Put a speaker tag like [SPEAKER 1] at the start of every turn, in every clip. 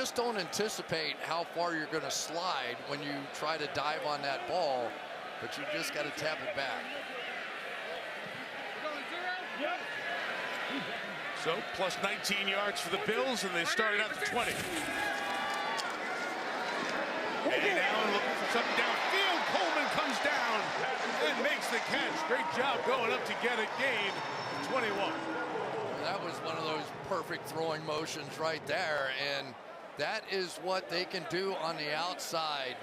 [SPEAKER 1] just don't anticipate how far you're going to slide when you try to dive on that ball, but you just got to tap it back.
[SPEAKER 2] So plus 19 yards for the Bills, and they started at the 20. And Allen looking for something downfield. Coleman comes down and makes the catch. Great job going up to get a gain. 21.
[SPEAKER 1] That was one of those perfect throwing motions right there, and that is what they can do on the outside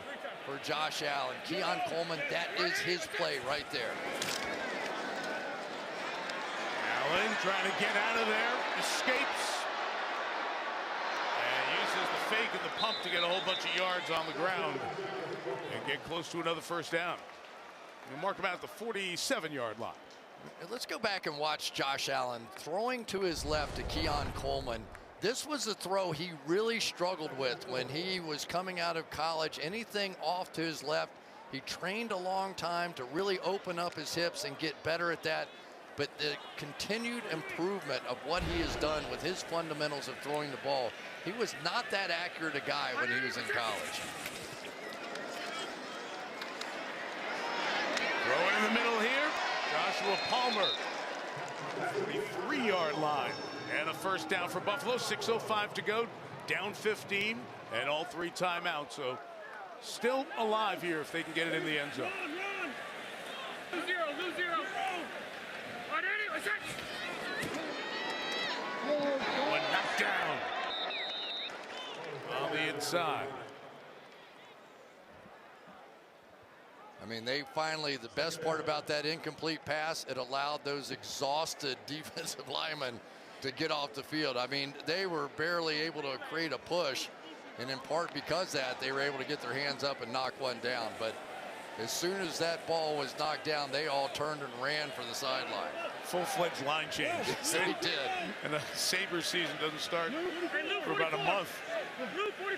[SPEAKER 1] for Josh Allen. Keon Coleman, that is his play right there.
[SPEAKER 2] Allen trying to get out of there, escapes, and uses the fake and the pump to get a whole bunch of yards on the ground and get close to another first down. We'll mark him out at the 47-yard line.
[SPEAKER 1] Let's go back and watch Josh Allen throwing to his left to Keon Coleman. This was a throw he really struggled with when he was coming out of college. Anything off to his left, he trained a long time to really open up his hips and get better at that. But the continued improvement of what he has done with his fundamentals of throwing the ball, he was not that accurate a guy when he was in college.
[SPEAKER 2] Throw it in the middle here. Joshua Palmer, 43-yard line. And a first down for Buffalo. 6:05 to go. Down 15 and all 3 timeouts. So still alive here if they can get it in the end zone.
[SPEAKER 3] Lose zero.
[SPEAKER 2] One knocked down on the inside.
[SPEAKER 1] I mean, they finally, the best part about that incomplete pass, it allowed those exhausted defensive linemen to get off the field. I mean, they were barely able to create a push, and in part because of that, they were able to get their hands up and knock one down. But as soon as that ball was knocked down, they all turned and ran for the sideline.
[SPEAKER 2] Full-fledged line change.
[SPEAKER 1] They did.
[SPEAKER 2] And the Sabres season doesn't start for about a month.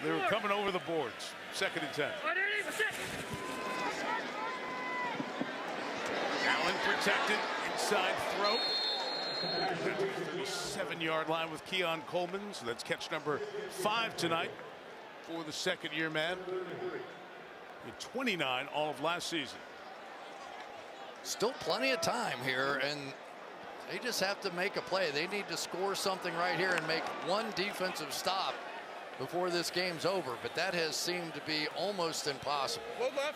[SPEAKER 2] They were coming over the boards. 2nd and 10. Allen protected, inside throw. 37-yard line with Keon Coleman. So that's catch number 5 tonight for the second-year man. 29 all of last season.
[SPEAKER 1] Still plenty of time here, and they just have to make a play. They need to score something right here and make one defensive stop before this game's over, but that has seemed to be almost impossible.
[SPEAKER 3] Go left.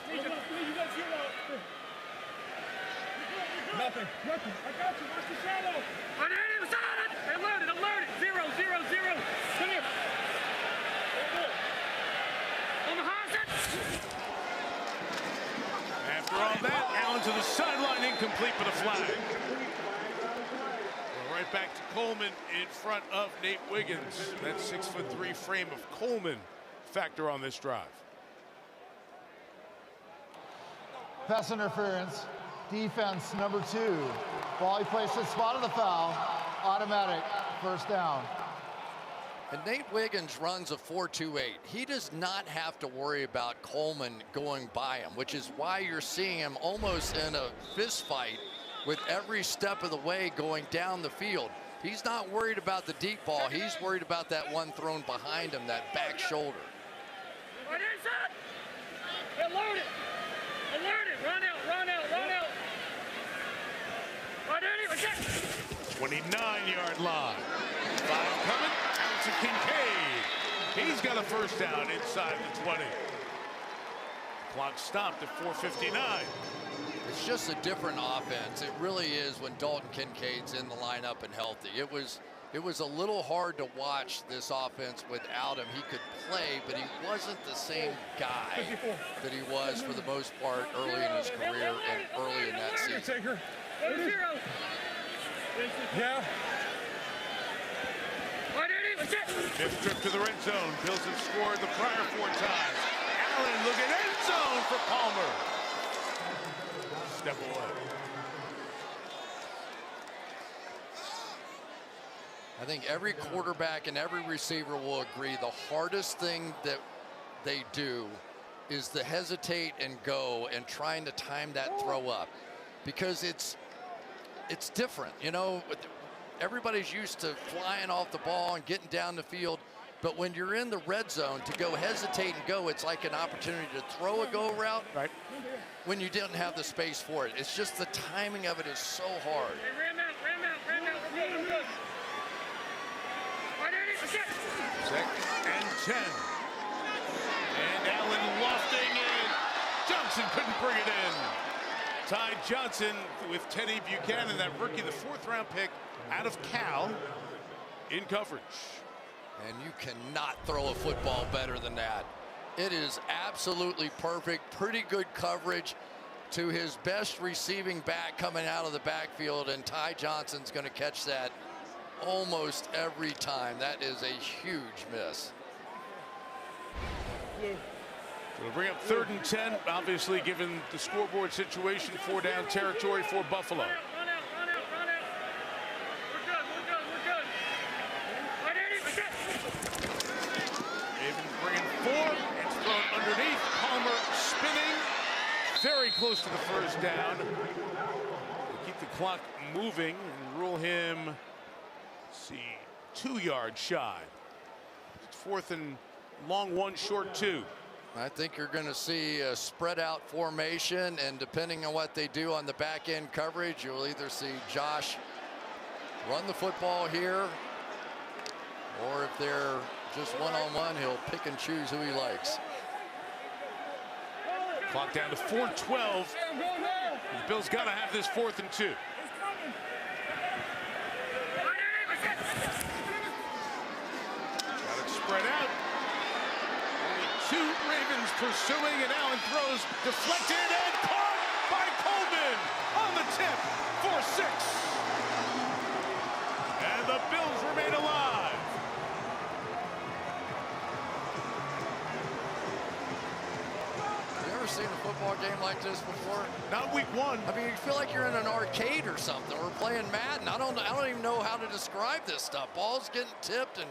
[SPEAKER 3] Nothing. I got you. Watch the shadow. Alert. 0. Come here. On the high side.
[SPEAKER 2] After all that, Allen to the sideline, incomplete for the flag. Well, right back to Coleman in front of Nate Wiggins. That 6'3" frame of Coleman factor on this drive.
[SPEAKER 4] Pass interference. Defense number 2. Ball he placed at spot of the foul. Automatic first down.
[SPEAKER 1] And Nate Wiggins runs a 4.28. He does not have to worry about Coleman going by him, which is why you're seeing him almost in a fist fight with every step of the way going down the field. He's not worried about the deep ball. He's worried about that one thrown behind him, that back shoulder.
[SPEAKER 3] Alert it. Run out.
[SPEAKER 2] 29-yard line. 5 coming. Out to Kincaid. He's got a first down inside the 20. Clock stopped at 4:59.
[SPEAKER 1] It's just a different offense. It really is when Dalton Kincaid's in the lineup and healthy. It was a little hard to watch this offense without him. He could play, but he wasn't the same guy that he was for the most part early in his career and early in that season.
[SPEAKER 3] 0. Yeah.
[SPEAKER 2] 5th trip to the red zone. Bills have scored the prior 4 times. Allen looking end zone for Palmer. Step away.
[SPEAKER 1] I think every quarterback and every receiver will agree the hardest thing that they do is the hesitate and go and trying to time that throw up, because it's different. You know, everybody's used to flying off the ball and getting down the field. But when you're in the red zone, to go hesitate and go, it's like an opportunity to throw a go route
[SPEAKER 2] Right.
[SPEAKER 1] when you didn't have the space for it. It's just the timing of it is so hard.
[SPEAKER 3] Hey, ram out. We're good, we're good. All right, Eddie, that's it.
[SPEAKER 2] 2nd and 10. And Allen lofting in. Johnson couldn't bring it in. Ty Johnson with Teddy Buchanan, that rookie, the 4th-round pick out of Cal, in coverage.
[SPEAKER 1] And you cannot throw a football better than that. It is absolutely perfect. Pretty good coverage to his best receiving back coming out of the backfield, and Ty Johnson's going to catch that almost every time. That is a huge miss.
[SPEAKER 2] So we'll bring up 3rd and 10, obviously given the scoreboard situation, 4-down territory for Buffalo.
[SPEAKER 3] Run out. We're good. All right, Eddie, that's it.
[SPEAKER 2] Ravens bringing 4. It's thrown underneath. Palmer spinning. Very close to the 1st down. We'll keep the clock moving and rule him, let's see, 2 yards shy. It's 4th and long 1, short 2.
[SPEAKER 1] I think you're going to see a spread out formation, and depending on what they do on the back end coverage, you'll either see Josh run the football here, or if they're just one-on-one, he'll pick and choose who he likes.
[SPEAKER 2] Clock down to 4:12. The Bills got to have this 4th and 2. Got it spread out. Only 2 Ravens pursuing, and Allen throws deflected and caught by Coleman on the tip for 6. And the Bills remain alive.
[SPEAKER 1] You ever seen a football game like this before?
[SPEAKER 2] Not week 1.
[SPEAKER 1] I mean, you feel like you're in an arcade or something. We're playing Madden. I don't even know how to describe this stuff. Balls getting tipped and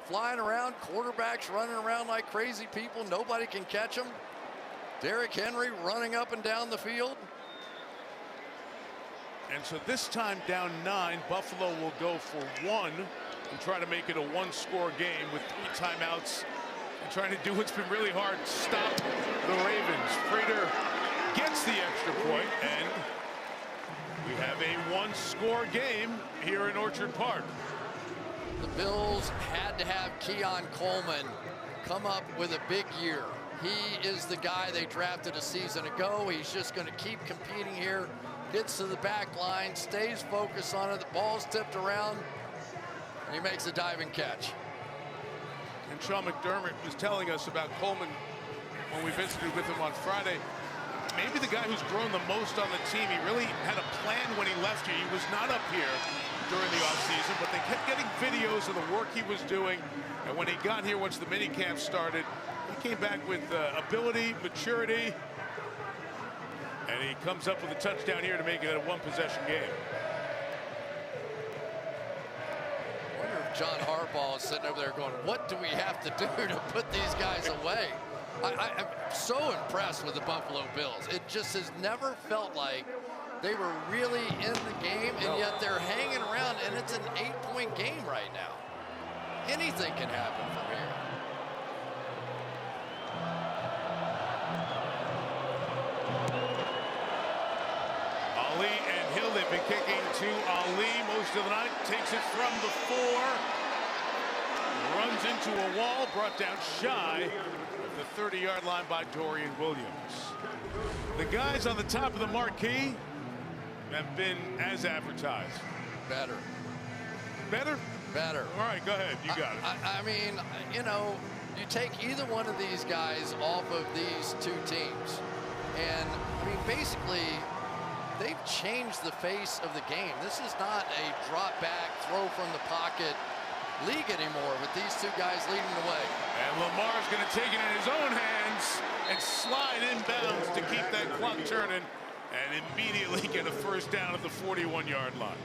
[SPEAKER 1] flying around. Quarterbacks running around like crazy people. Nobody can catch them. Derrick Henry running up and down the field.
[SPEAKER 2] And so this time down 9, Buffalo will go for 1 and try to make it a 1-score game with 3 timeouts and trying to do what's been really hard, stop the Ravens. Prater gets the extra point, and we have a 1-score game here in Orchard Park.
[SPEAKER 1] The Bills had to have Keon Coleman come up with a big year. He is the guy they drafted a season ago. He's just going to keep competing here. Gets to the back line, stays focused on it. The ball's tipped around, and he makes a diving catch.
[SPEAKER 2] And Sean McDermott was telling us about Coleman when we visited with him on Friday. Maybe the guy who's grown the most on the team. He really had a plan when he left here. He was not up here during the offseason, but they kept getting videos of the work he was doing. And when he got here, once the mini camp started, he came back with ability, maturity, and he comes up with a touchdown here to make it a 1-possession game.
[SPEAKER 1] I wonder if John Harbaugh is sitting over there going, what do we have to do to put these guys away? I'm so impressed with the Buffalo Bills. It just has never felt like they were really in the game, and yet they're hanging around, and it's an 8-point game right now. Anything can happen from here.
[SPEAKER 2] Ali and Hill, they've been kicking to Ali most of the night. Takes it from the 4. Runs into a wall, brought down shy of the 30-yard line by Dorian Williams. The guys on the top of the marquee have been as advertised.
[SPEAKER 1] Better.
[SPEAKER 2] Better?
[SPEAKER 1] Better.
[SPEAKER 2] All right, go ahead. You got it.
[SPEAKER 1] I mean, you know, you take either one of these guys off of these 2 teams, and, I mean, basically, they've changed the face of the game. This is not a drop back, throw from the pocket league anymore with these 2 guys leading the way.
[SPEAKER 2] And Lamar's going to take it in his own hands and slide inbounds to keep that clock turning and immediately get a first down at the 41-yard line.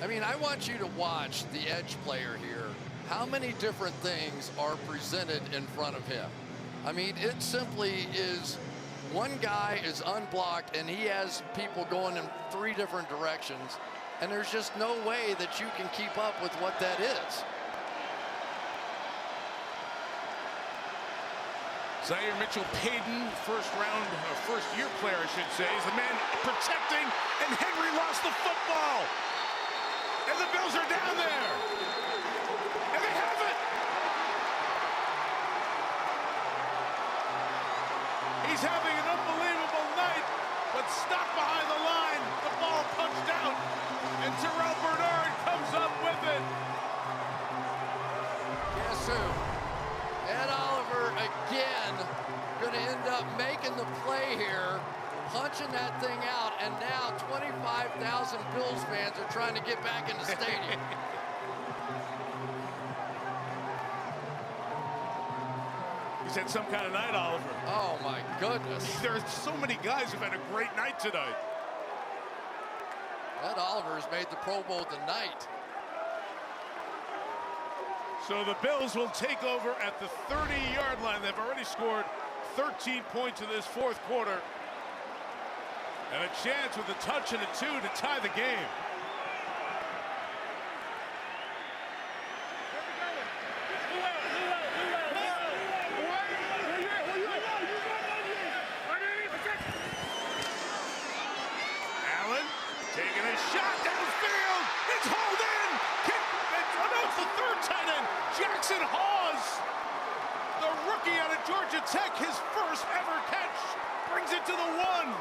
[SPEAKER 1] I mean, I want you to watch the edge player here. How many different things are presented in front of him? I mean, it simply is one guy is unblocked and he has people going in 3 different directions, and there's just no way that you can keep up with what that is.
[SPEAKER 2] Zaire Mitchell-Payton, first-year player, I should say, is the man protecting, and Henry lost the football. And the Bills are down there. And they have it. He's having an unbelievable night, but stopped behind the line. The ball punched out, and Terrell Bernard comes up with it.
[SPEAKER 1] Guess who? Ed Oliver again going to end up making the play here, punching that thing out, and now 25,000 Bills fans are trying to get back in the stadium.
[SPEAKER 2] He's had some kind of night, Oliver.
[SPEAKER 1] Oh my goodness.
[SPEAKER 2] There are so many guys who've had a great night tonight.
[SPEAKER 1] Ed Oliver has made the Pro Bowl tonight.
[SPEAKER 2] So the Bills will take over at the 30-yard line. They've already scored 13 points in this fourth quarter. And a chance with a touch and a 2 to tie the game. Allen taking a shot downfield. It's hauled in. It's the third tight end. Jackson Hawes, the rookie out of Georgia Tech, his first ever catch, brings it to the 1.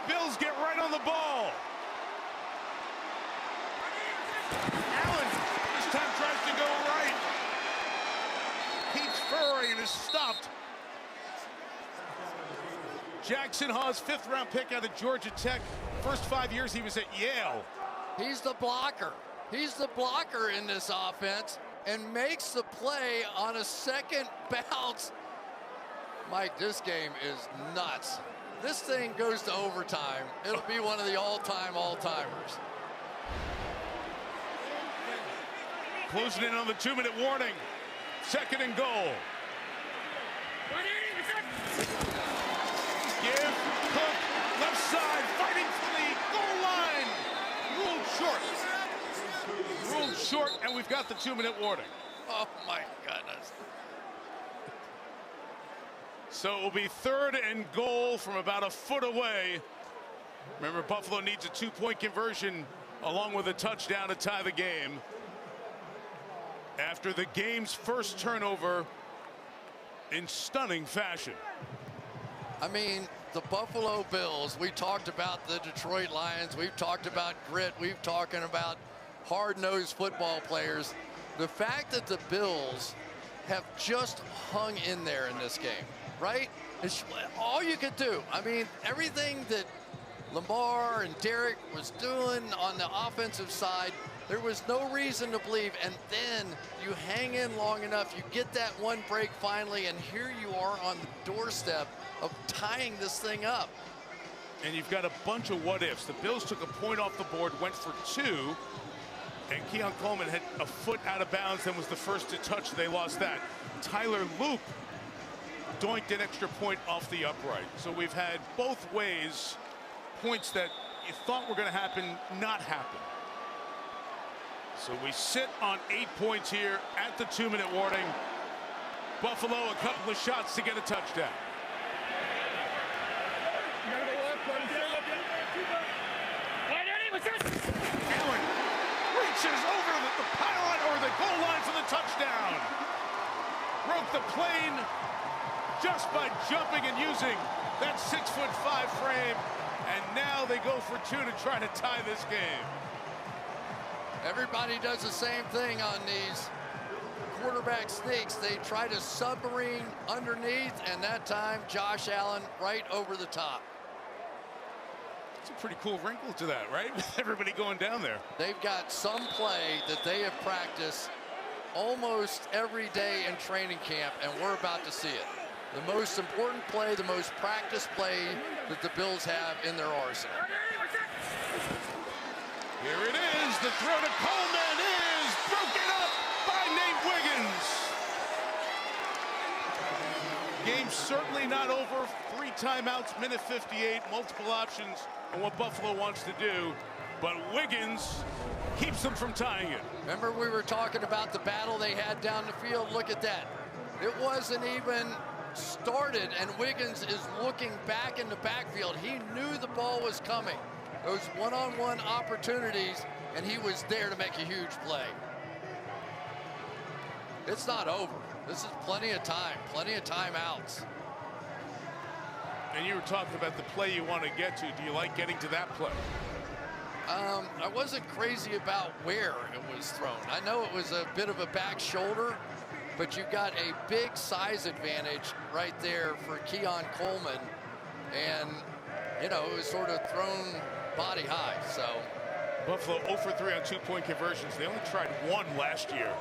[SPEAKER 2] Bills get right on the ball. Allen this time tries to go right. Keeps furring and is stopped. Jackson Hawes, 5th-round pick out of Georgia Tech. First 5 years he was at Yale.
[SPEAKER 1] He's the blocker. He's the blocker in this offense and makes the play on a second bounce. Mike, this game is nuts. This thing goes to overtime. It'll be one of the all-timers.
[SPEAKER 2] Closing in on the 2-minute warning. 2nd and goal. Give Cook left side, fighting for the goal line. Ruled short, and we've got the 2-minute warning.
[SPEAKER 1] Oh my goodness.
[SPEAKER 2] So it will be 3rd and goal from about a foot away. Remember, Buffalo needs a 2-point conversion along with a touchdown to tie the game. After the game's first turnover in stunning fashion.
[SPEAKER 1] I mean, the Buffalo Bills, we talked about the Detroit Lions, we've talked about grit, we've talked about hard-nosed football players. The fact that the Bills have just hung in there in this game, right? It's all you could do. I mean, everything that Lamar and Derek was doing on the offensive side, there was no reason to believe. And then you hang in long enough, you get that one break finally, and here you are on the doorstep of tying this thing up.
[SPEAKER 2] And you've got a bunch of what-ifs. The Bills took a point off the board, went for 2, and Keon Coleman had a foot out of bounds, then was the first to touch. They lost that. Tyler Loop doinked an extra point off the upright. So we've had both ways, points that you thought were going to happen, not happen. So we sit on 8 points here at the 2-minute warning. Buffalo, a couple of shots to get a touchdown. Allen reaches over the pylon or the goal line for the touchdown. Broke the plane just by jumping and using that 6'5" frame. And now they go for 2 to try to tie this game.
[SPEAKER 1] Everybody does the same thing on these quarterback sneaks. They try to submarine underneath, and that time Josh Allen right over the top.
[SPEAKER 2] It's a pretty cool wrinkle to that, right? With everybody going down there.
[SPEAKER 1] They've got some play that they have practiced almost every day in training camp, and we're about to see it. The most important play, the most practiced play that the Bills have in their arsenal.
[SPEAKER 2] Here it is. The throw to Coleman is broken up by Nate Wiggins. Game certainly not over. 3 timeouts, minute 58, multiple options on what Buffalo wants to do. but Wiggins keeps them from tying it.
[SPEAKER 1] Remember we were talking about the battle they had down the field? Look at that. It wasn't even started, and Wiggins is looking back in the backfield. He knew the ball was coming. Those one-on-one opportunities, and he was there to make a huge play. It's not over. This is plenty of time, plenty of timeouts.
[SPEAKER 2] And you were talking about the play you want to get to. Do you like getting to that play?
[SPEAKER 1] I wasn't crazy about where it was thrown. I know it was a bit of a back shoulder, but you got a big size advantage right there for Keon Coleman. And, you know, it was sort of thrown body high, so.
[SPEAKER 2] Buffalo 0 for 3 on 2-point conversions. They only tried 1 last year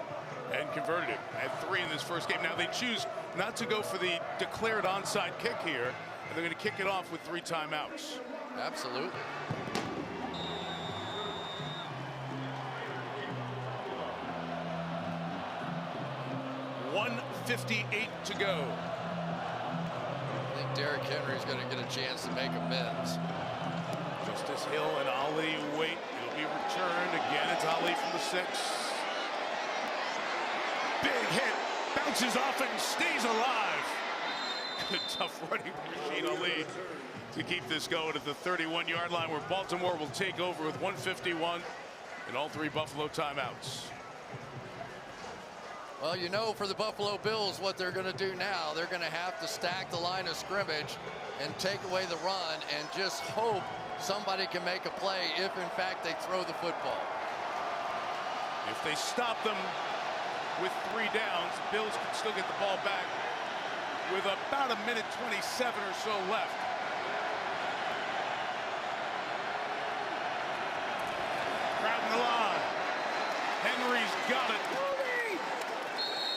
[SPEAKER 2] and converted it. Had 3 in this first game. Now they choose not to go for the declared onside kick here, and they're going to kick it off with 3 timeouts.
[SPEAKER 1] Absolutely.
[SPEAKER 2] .158 to go.
[SPEAKER 1] I think Derrick Henry's going to get a chance to make amends.
[SPEAKER 2] Justice Hill and Ali wait. It'll be returned again. It's Ali from the 6. Big hit, bounces off and stays alive. Good tough running from Rashid Ali to keep this going at the 31-yard line, where Baltimore will take over with 1:51 and all 3 Buffalo timeouts.
[SPEAKER 1] Well, you know, for the Buffalo Bills, what they're going to do now, they're going to have to stack the line of scrimmage and take away the run and just hope somebody can make a play if, in fact, they throw the football.
[SPEAKER 2] If they stop them with 3 downs, the Bills can still get the ball back with about 1:27 or so left. Crowding the line. Henry's got it.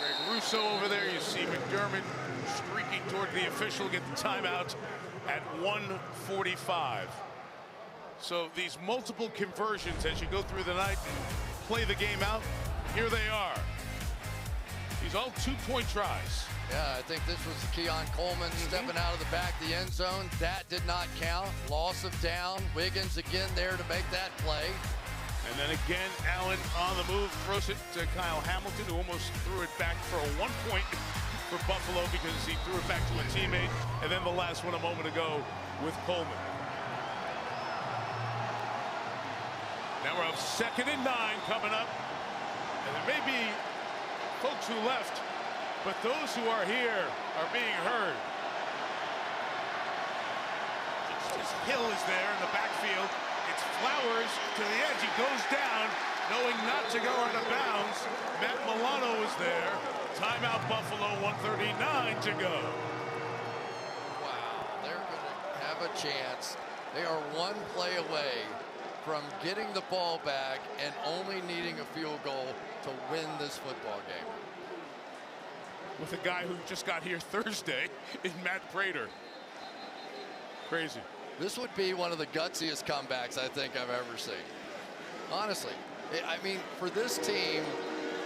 [SPEAKER 2] Greg Russo over there. You see McDermott streaking toward the official, get the timeout at 1:45. So these multiple conversions as you go through the night and play the game out, here they are. These all 2-point tries.
[SPEAKER 1] Yeah, I think this was Keon Coleman stepping out of the back of the end zone. That did not count. Loss of down. Wiggins again there to make that play.
[SPEAKER 2] And then again, Allen on the move, throws it to Kyle Hamilton, who almost threw it back for a 1-point for Buffalo because he threw it back to a teammate. And then the last one a moment ago with Coleman. Now we're up 2nd and 9 coming up. And there may be folks who left, but those who are here are being heard. Justice Hill is there in the backfield. It's Flowers to the edge. He goes down, knowing not to go out of bounds. Matt Milano is there. Timeout Buffalo, 1:39 to go.
[SPEAKER 1] Wow, they're going to have a chance. They are 1 play away from getting the ball back and only needing a field goal to win this football game.
[SPEAKER 2] With a guy who just got here Thursday in Matt Prater. Crazy.
[SPEAKER 1] This would be one of the gutsiest comebacks I think I've ever seen. Honestly, I mean, for this team,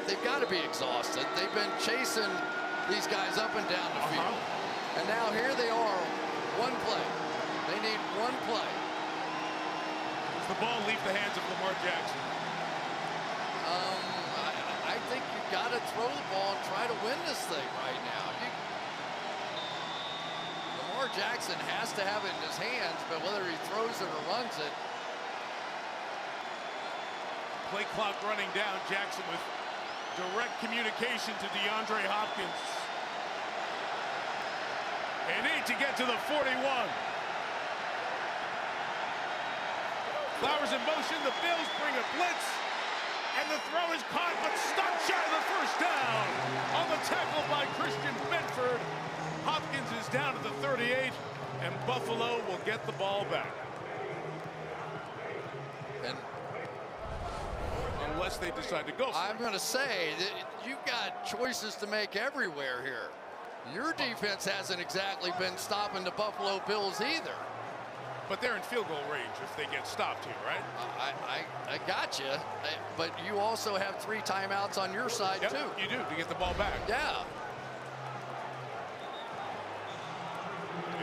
[SPEAKER 1] they've got to be exhausted. They've been chasing these guys up and down the field. And now here they are, 1 play. They need 1 play.
[SPEAKER 2] Does the ball leave the hands of Lamar Jackson?
[SPEAKER 1] I think you've got to throw the ball and try to win this thing right now. Lamar Jackson has to have it in his hands, but whether he throws it or runs it.
[SPEAKER 2] Play clock running down. Jackson with direct communication to DeAndre Hopkins. They need to get to the 41. Flowers in motion. The Bills bring a blitz. And the throw is caught, but stopped shy of the first down. On the tackle by Christian Benford. Hopkins is down to the 38, and Buffalo will get the ball back.
[SPEAKER 1] And
[SPEAKER 2] unless they decide to go for
[SPEAKER 1] I'm going to say that you've got choices to make everywhere here. Your defense hasn't exactly been stopping the Buffalo Bills either.
[SPEAKER 2] But they're in field goal range if they get stopped here, right?
[SPEAKER 1] I got you, but you also have 3 timeouts on your side,
[SPEAKER 2] Yep,
[SPEAKER 1] too.
[SPEAKER 2] you do, to get the ball back.
[SPEAKER 1] Yeah.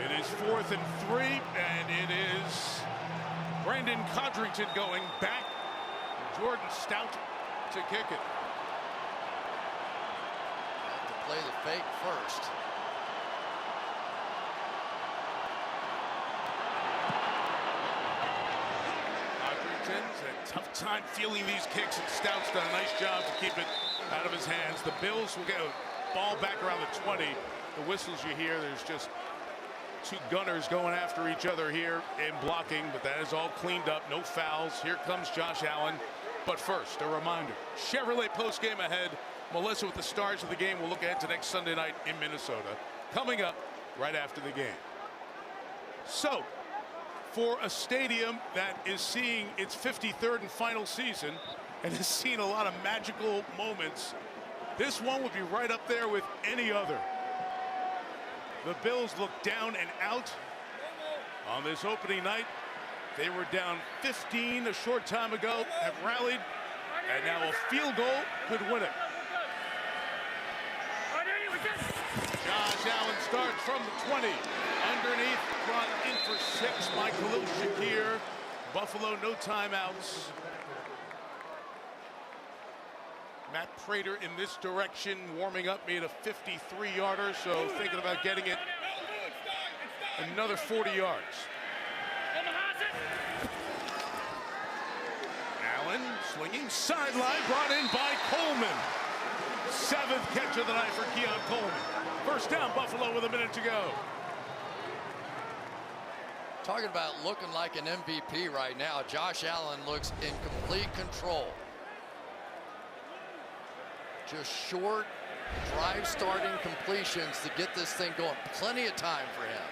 [SPEAKER 2] It is 4th and 3, and it is Brandon Codrington going back. Jordan Stout to kick it.
[SPEAKER 1] Have to play the fake first.
[SPEAKER 2] Codrington's had a tough time feeling these kicks, and Stout's done a nice job to keep it out of his hands. The Bills will get a ball back around the 20. The whistles you hear, there's just two gunners going after each other here in blocking, but that is all cleaned up. No fouls. Here comes Josh Allen. But first, a reminder, Chevrolet postgame ahead. Melissa with the stars of the game. We'll look ahead to next Sunday night in Minnesota. Coming up right after the game. So, for a stadium that is seeing its 53rd and final season and has seen a lot of magical moments, this one would be right up there with any other. The Bills look down and out on this opening night. They were down 15 a short time ago, have rallied, and now a field goal could win it. Josh Allen starts from the 20. Underneath, brought in for 6 by Khalil Shakir. Buffalo, no timeouts. Matt Prater in this direction, warming up, made a 53-yarder, so thinking about getting it another 40 yards. Allen slinging sideline, brought in by Coleman. 7th catch of the night for Keon Coleman. First down, Buffalo with a minute to go.
[SPEAKER 1] Talking about looking like an MVP right now, Josh Allen looks in complete control. Just short drive starting completions to get this thing going. Plenty of time for him.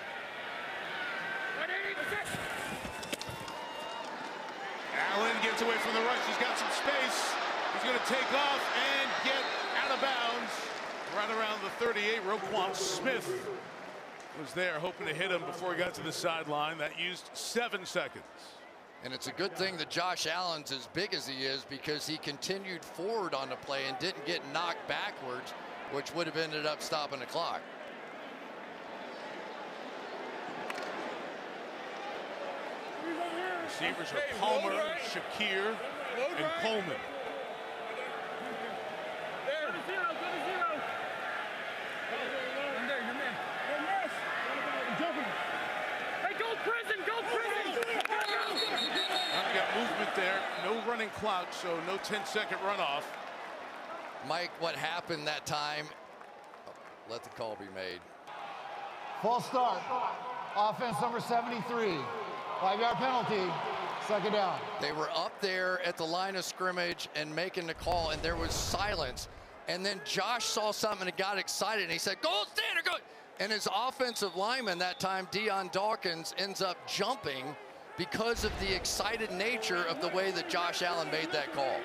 [SPEAKER 2] Allen gets away from the rush. He's got some space. He's going to take off and get out of bounds. Right around the 38, Roquan Smith was there hoping to hit him before he got to the sideline. That used 7 seconds.
[SPEAKER 1] And it's a good thing that Josh Allen's as big as he is, because he continued forward on the play and didn't get knocked backwards, which would have ended up stopping the clock.
[SPEAKER 2] Receivers are Palmer, Shakir, and Coleman. Movement there, no running clock, so no 10-second runoff.
[SPEAKER 1] Mike, what happened that time? Let the call be made.
[SPEAKER 4] False start. Offense number 73. 5-yard penalty. Second down.
[SPEAKER 1] They were up there at the line of scrimmage and making the call, and there was silence. And then Josh saw something and got excited, and he said, "Goal standard, go!" And his offensive lineman that time, Deion Dawkins, ends up jumping because of the excited nature of the way that Josh Allen made that call.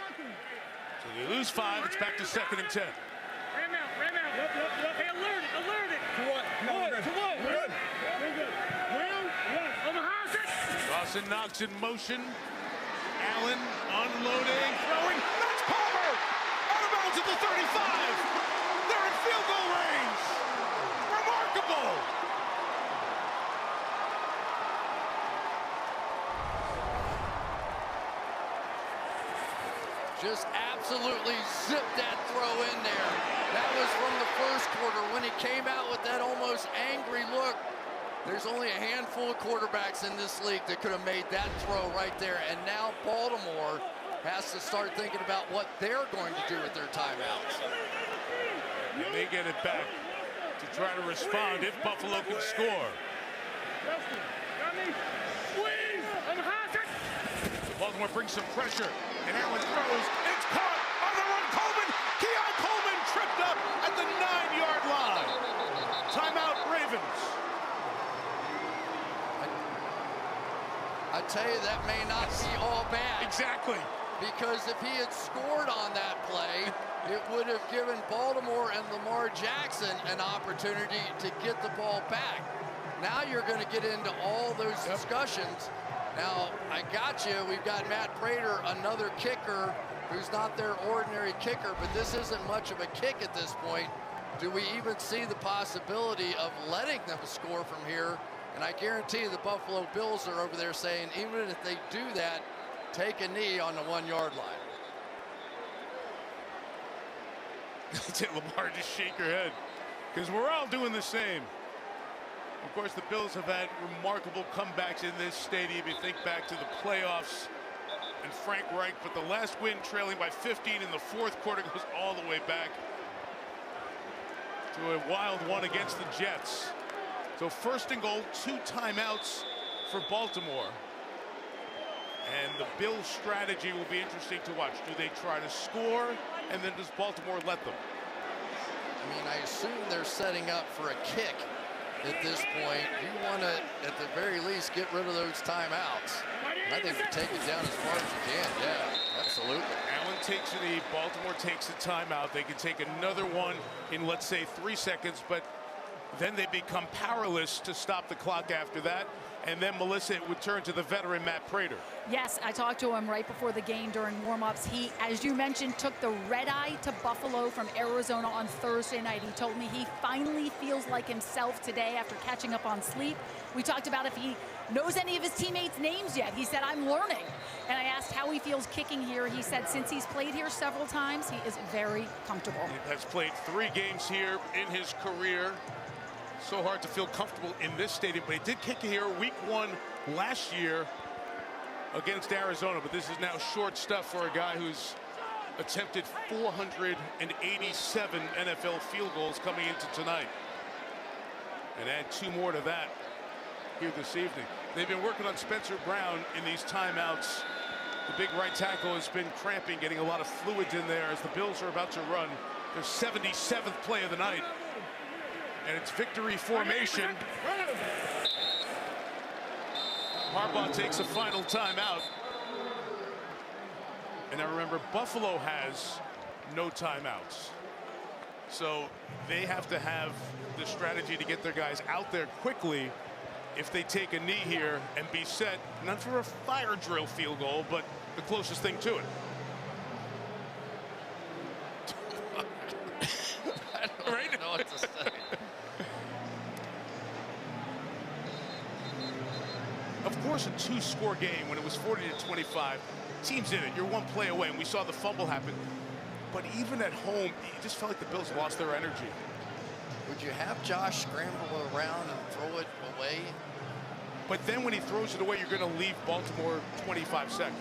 [SPEAKER 2] So they lose 5. It's back to 2nd and 10.
[SPEAKER 3] Ram out. Hey, alert it. To what? To what? Good.
[SPEAKER 2] Dawson knocks in motion. Allen unloading, throwing. That's Palmer! Out of bounds at the 35. They're in field goal range. Remarkable.
[SPEAKER 1] Just absolutely zipped that throw in there. That was from the first quarter when he came out with that almost angry look. There's only a handful of quarterbacks in this league that could have made that throw right there. And now Baltimore has to start thinking about what they're going to do with their timeouts.
[SPEAKER 2] And they get it back to try to respond if Buffalo can score. Baltimore brings some pressure, and Allen throws. It's caught on the run. Coleman, Keon Coleman tripped up at the 9-yard line. Timeout, Ravens.
[SPEAKER 1] I tell you, that may not be all bad.
[SPEAKER 2] Exactly.
[SPEAKER 1] Because if he had scored on that play, it would have given Baltimore and Lamar Jackson an opportunity to get the ball back. Now you're going to get into all those discussions. Now, I got you. We've got Matt Prater, another kicker who's not their ordinary kicker, but this isn't much of a kick at this point. Do we even see the possibility of letting them score from here And I guarantee you the Buffalo Bills are over there saying, even if they do that, take a knee on the 1 yard line.
[SPEAKER 2] Lamar, just shake your head, because we're all doing the same. Of course, the Bills have had remarkable comebacks in this stadium. You think back to the playoffs and Frank Reich, but the last win trailing by 15 in the fourth quarter goes all the way back to a wild one against the Jets. So 1st and goal, 2 timeouts for Baltimore. And the Bills' strategy will be interesting to watch. Do they try to score, and then does Baltimore let them?
[SPEAKER 1] I mean, I assume they're setting up for a kick at this point. You want to, at the very least, get rid of those timeouts. And I think you take it down as far as you can. Yeah, absolutely.
[SPEAKER 2] Allen takes a knee. Baltimore takes a timeout. They can take another one in, let's say, 3 seconds, but then they become powerless to stop the clock after that. And then, Melissa, it would turn to the veteran Matt Prater.
[SPEAKER 5] Yes, I talked to him right before the game during warm-ups. He, as you mentioned, took the red-eye to Buffalo from Arizona on Thursday night. He told me he finally feels like himself today after catching up on sleep. We talked about if he knows any of his teammates' names yet. He said, I'm learning. And I asked how he feels kicking here. He said since he's played here several times, he is very comfortable.
[SPEAKER 2] He has played 3 games here in his career. So hard to feel comfortable in this stadium, but he did kick it here week 1 last year against Arizona. But this is now short stuff for a guy who's attempted 487 NFL field goals coming into tonight. And add 2 more to that here this evening. They've been working on Spencer Brown in these timeouts. The big right tackle has been cramping, getting a lot of fluids in there as the Bills are about to run their 77th play of the night. And it's victory formation. Harbaugh takes a final timeout. And now remember, Buffalo has no timeouts. So they have to have the strategy to get their guys out there quickly if they take a knee here and be set, not for a fire drill field goal, but the closest thing to it.
[SPEAKER 1] I don't know what to say.
[SPEAKER 2] Of course, a 2-score game when it was 40-25, teams in it. You're 1 play away, and we saw the fumble happen. But even at home, you just felt like the Bills lost their energy.
[SPEAKER 1] Would you have Josh scramble around and throw it away?
[SPEAKER 2] But then when he throws it away, you're going to leave Baltimore 25 seconds,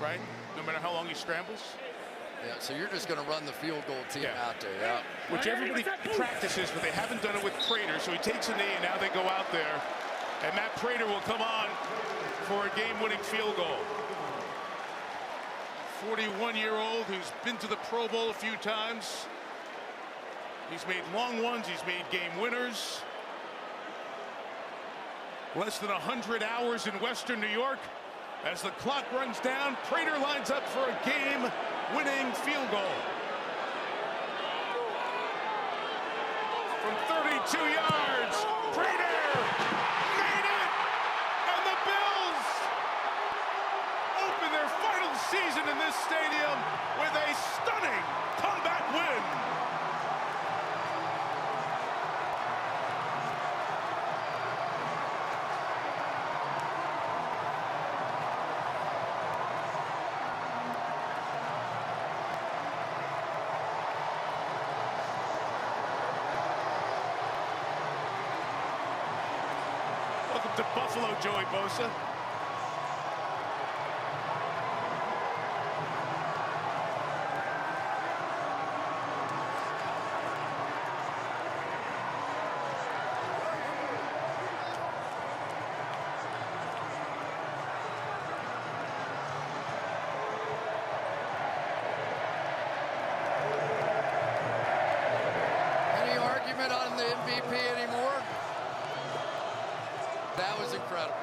[SPEAKER 2] right? No matter how long he scrambles.
[SPEAKER 1] Yeah, so you're just going to run the field goal team out there, yeah.
[SPEAKER 2] Which everybody practices, but they haven't done it with Prater. So he takes a knee, and now they go out there. And Matt Prater will come on for a game-winning field goal. 41-year-old who's been to the Pro Bowl a few times. He's made long ones. He's made game winners. Less than 100 hours in Western New York. As the clock runs down, Prater lines up for a game-winning field goal. From 32 yards, Prater made it! And the Bills open their final season in this stadium with a stunning comeback win. Welcome to Buffalo, Joey Bosa.
[SPEAKER 1] Any argument on the MVP anymore? That was incredible.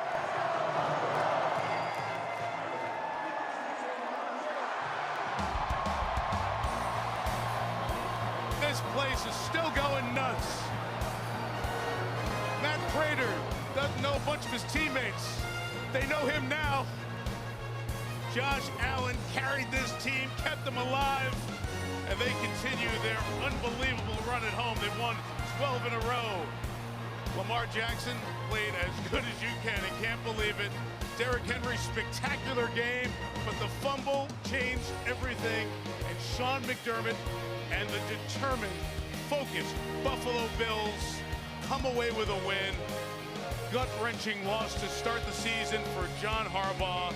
[SPEAKER 2] This place is still going nuts. Matt Prater doesn't know a bunch of his teammates. They know him now. Josh Allen carried this team, kept them alive, and they continue their unbelievable run at home. They've won 12 in a row. Lamar Jackson played as good as you can and can't believe it. Derrick Henry's spectacular game, but the fumble changed everything. And Sean McDermott and the determined, focused Buffalo Bills come away with a win. Gut-wrenching loss to start the season for John Harbaugh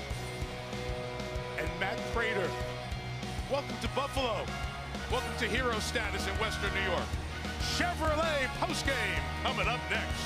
[SPEAKER 2] and Matt Prater. Welcome to Buffalo. Welcome to hero status in Western New York. Chevrolet postgame coming up next.